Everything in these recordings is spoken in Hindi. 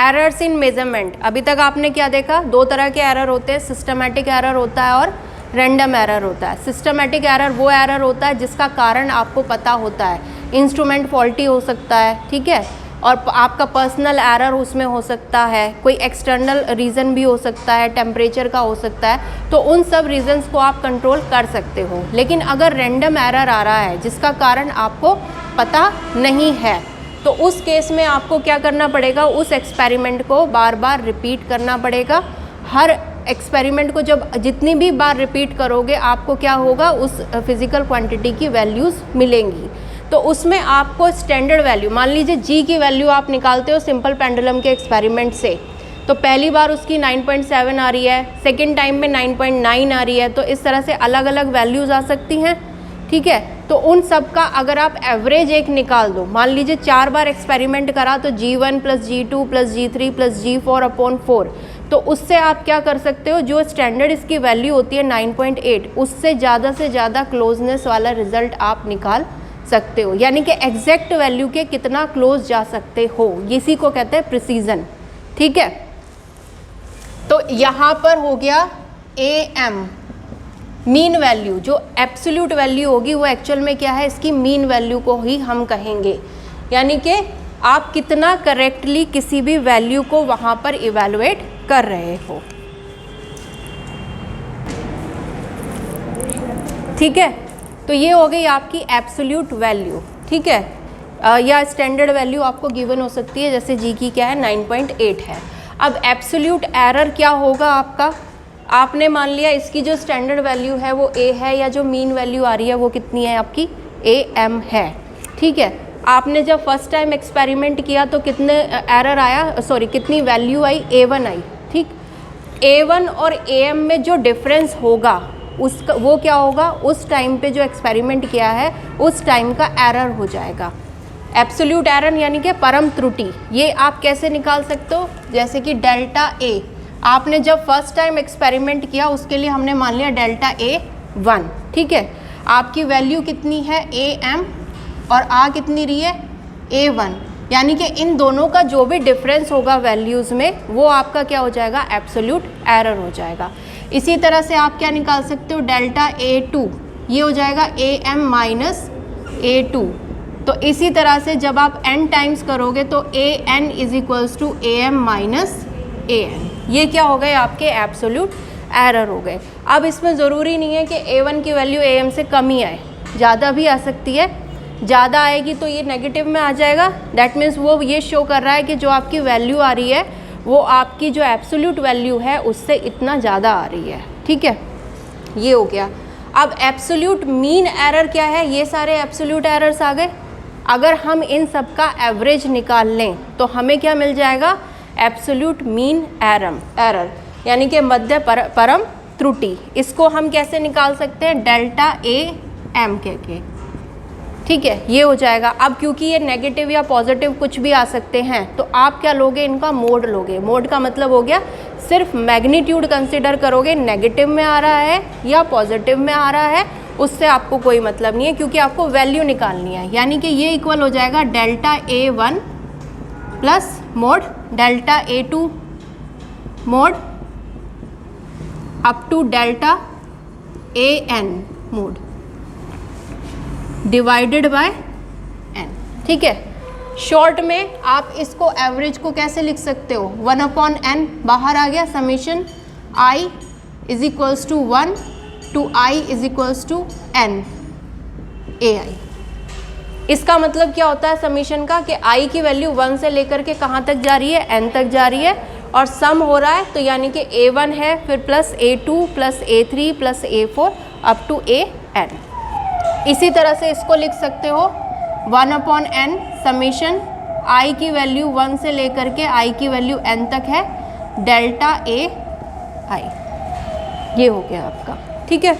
एरर्स इन मेजरमेंट, अभी तक आपने क्या देखा, दो तरह के एरर होते हैं, सिस्टमैटिक एरर होता है और रैंडम एरर होता है। सिस्टमैटिक एरर वो एरर होता है जिसका कारण आपको पता होता है, इंस्ट्रूमेंट फॉल्टी हो सकता है, ठीक है, और आपका पर्सनल एरर उसमें हो सकता है, कोई एक्सटर्नल रीज़न भी हो सकता है, टेम्परेचर का हो सकता है, तो उन सब रीजंस को आप कंट्रोल कर सकते हो। लेकिन अगर रैंडम एरर आ रहा है जिसका कारण आपको पता नहीं है, तो उस केस में आपको क्या करना पड़ेगा, उस एक्सपेरिमेंट को बार बार रिपीट करना पड़ेगा। हर एक्सपेरिमेंट को जब जितनी भी बार रिपीट करोगे आपको क्या होगा, उस फिज़िकल क्वांटिटी की वैल्यूज़ मिलेंगी। तो उसमें आपको स्टैंडर्ड वैल्यू, मान लीजिए जी की वैल्यू आप निकालते हो सिंपल पेंडुलम के एक्सपेरिमेंट से, तो पहली बार उसकी 9.7 आ रही है, सेकेंड टाइम में 9.9 आ रही है, तो इस तरह से अलग अलग वैल्यूज़ आ सकती हैं, ठीक है। तो उन सब का अगर आप एवरेज एक निकाल दो, मान लीजिए 4 बार एक्सपेरिमेंट करा तो G1 + G2 + G3 + G4/4, तो उससे आप क्या कर सकते हो, जो स्टैंडर्ड इसकी वैल्यू होती है 9.8, उससे ज़्यादा से ज़्यादा क्लोजनेस वाला रिजल्ट आप निकाल सकते हो, यानी कि एग्जैक्ट वैल्यू के कितना क्लोज जा सकते हो, इसी को कहते हैं प्रिसीजन, ठीक है। तो यहाँ पर हो गया AM मीन वैल्यू, जो एब्सोल्यूट वैल्यू होगी वो एक्चुअल में क्या है, इसकी मीन वैल्यू को ही हम कहेंगे, यानी कि आप कितना करेक्टली किसी भी वैल्यू को वहाँ पर इवैल्यूएट कर रहे हो, ठीक है। तो ये हो गई आपकी एब्सोल्यूट वैल्यू, ठीक है, या स्टैंडर्ड वैल्यू आपको गिवन हो सकती है, जैसे जी की क्या है 9.8 है। अब एब्सोल्यूट एरर क्या होगा आपका, आपने मान लिया इसकी जो स्टैंडर्ड वैल्यू है वो A है, या जो मीन वैल्यू आ रही है वो कितनी है आपकी AM है, ठीक है। आपने जब फर्स्ट टाइम एक्सपेरिमेंट किया तो कितने एरर आया, सॉरी कितनी वैल्यू आई, A1 आई, ठीक। A1 और AM में जो डिफरेंस होगा उसका वो क्या होगा, उस टाइम पे जो एक्सपेरिमेंट किया है उस टाइम का एरर हो जाएगा। एब्सोल्यूट एरर यानी कि परम त्रुटि, ये आप कैसे निकाल सकते हो, जैसे कि डेल्टा A, आपने जब फर्स्ट टाइम एक्सपेरिमेंट किया उसके लिए हमने मान लिया डेल्टा A1, ठीक है। आपकी वैल्यू कितनी है AM और आ कितनी रही है A1, यानी कि इन दोनों का जो भी डिफरेंस होगा वैल्यूज़ में वो आपका क्या हो जाएगा, एब्सोल्यूट एरर हो जाएगा। इसी तरह से आप क्या निकाल सकते हो, डेल्टा A2, ये हो जाएगा AM - A2। तो इसी तरह से जब आप n टाइम्स करोगे तो AN = AM - AN, ये क्या हो गए आपके एब्सोल्यूट एरर हो गए। अब इसमें ज़रूरी नहीं है कि A1 की वैल्यू AM से कम ही आए, ज़्यादा भी आ सकती है, ज़्यादा आएगी तो ये नेगेटिव में आ जाएगा, दैट मीन्स वो ये शो कर रहा है कि जो आपकी वैल्यू आ रही है वो आपकी जो एब्सोल्यूट वैल्यू है उससे इतना ज़्यादा आ रही है, ठीक है, ये हो गया। अब एब्सोल्यूट मीन एरर क्या है, ये सारे एब्सोल्यूट एरर्स आ गए। अगर हम इन सब का एवरेज निकाल लें तो हमें क्या मिल जाएगा, एब्सोल्यूट मीन एरर, यानी कि मध्य परम त्रुटि। इसको हम कैसे निकाल सकते हैं, डेल्टा AM के, ठीक है, ये हो जाएगा। अब क्योंकि ये नेगेटिव या पॉजिटिव कुछ भी आ सकते हैं तो आप क्या लोगे, इनका मोड लोगे। मोड का मतलब हो गया सिर्फ मैग्नीट्यूड कंसिडर करोगे, नेगेटिव में आ रहा है या पॉजिटिव में आ रहा है उससे आपको कोई मतलब नहीं है, क्योंकि आपको वैल्यू निकालनी है। यानी कि ये इक्वल हो जाएगा delta A1 plus mod delta A2 mod up to delta AN mod divided by n, ठीक है। शॉर्ट में आप इसको एवरेज को कैसे लिख सकते हो, 1/n बाहर आ गया, summation I = 1 to I = n AI। इसका मतलब क्या होता है समीशन का, कि I की वैल्यू 1 से लेकर के कहाँ तक जा रही है, n तक जा रही है, और सम हो रहा है, तो यानी कि A1 है, फिर plus A2 plus A3 plus A4 up to AN। इसी तरह से इसको लिख सकते हो 1/n समीशन I की वैल्यू 1 से लेकर के I की वैल्यू n तक है, डेल्टा AI, ये हो गया आपका, ठीक है।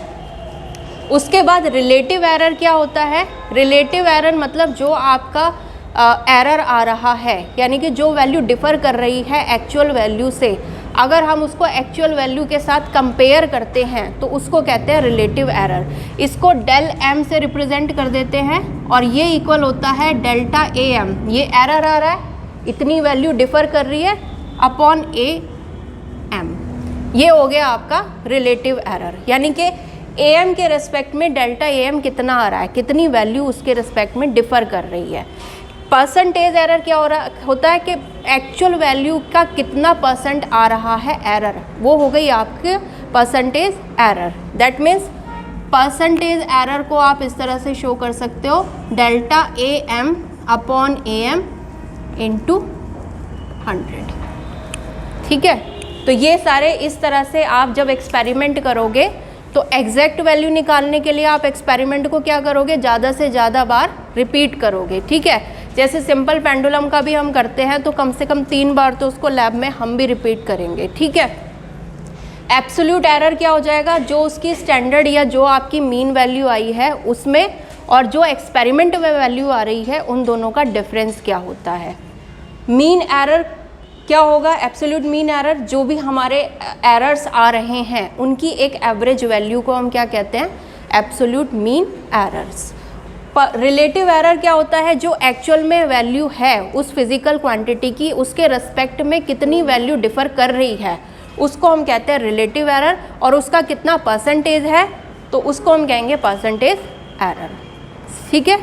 उसके बाद रिलेटिव एरर क्या होता है, रिलेटिव एरर मतलब जो आपका एरर आ रहा है, यानी कि जो वैल्यू डिफ़र कर रही है एक्चुअल वैल्यू से, अगर हम उसको एक्चुअल वैल्यू के साथ कंपेयर करते हैं तो उसको कहते हैं रिलेटिव एरर। इसको डेल m से रिप्रेजेंट कर देते हैं और ये इक्वल होता है डेल्टा AM। ये एरर आ रहा है, इतनी वैल्यू डिफ़र कर रही है, अपॉन ए एम। ये हो गया आपका रिलेटिव एरर, यानी कि ए एम के रिस्पेक्ट में डेल्टा ए एम कितना आ रहा है, कितनी वैल्यू उसके रिस्पेक्ट में डिफ़र कर रही है। परसेंटेज एरर क्या होता है कि एक्चुअल वैल्यू का कितना परसेंट आ रहा है एरर, वो हो गई आपके percentage error. That means percentage error को आप इस तरह से शो कर सकते हो, delta A M upon A M into 100। ठीक है, तो ये सारे इस तरह से आप जब एक्सपेरिमेंट करोगे तो एग्जैक्ट वैल्यू निकालने के लिए आप एक्सपेरिमेंट को क्या करोगे, ज़्यादा से ज़्यादा बार रिपीट करोगे। ठीक है, जैसे सिंपल पेंडुलम का भी हम करते हैं तो कम से कम 3 बार तो उसको लैब में हम भी रिपीट करेंगे। ठीक है, एब्सोल्यूट एरर क्या हो जाएगा, जो उसकी स्टैंडर्ड या जो आपकी मीन वैल्यू आई है उसमें और जो एक्सपेरिमेंट में वैल्यू आ रही है उन दोनों का डिफरेंस क्या होता है। मीन एरर क्या होगा, एब्सोल्यूट मीन एरर, जो भी हमारे एरर्स आ रहे हैं उनकी एक एवरेज वैल्यू को हम क्या कहते हैं, absolute mean errors. Relative error क्या होता है, जो एक्चुअल में वैल्यू है उस फिजिकल क्वांटिटी की, उसके रिस्पेक्ट में कितनी वैल्यू डिफ़र कर रही है उसको हम कहते हैं रिलेटिव एरर, और उसका कितना परसेंटेज है तो उसको हम कहेंगे परसेंटेज एरर। ठीक है।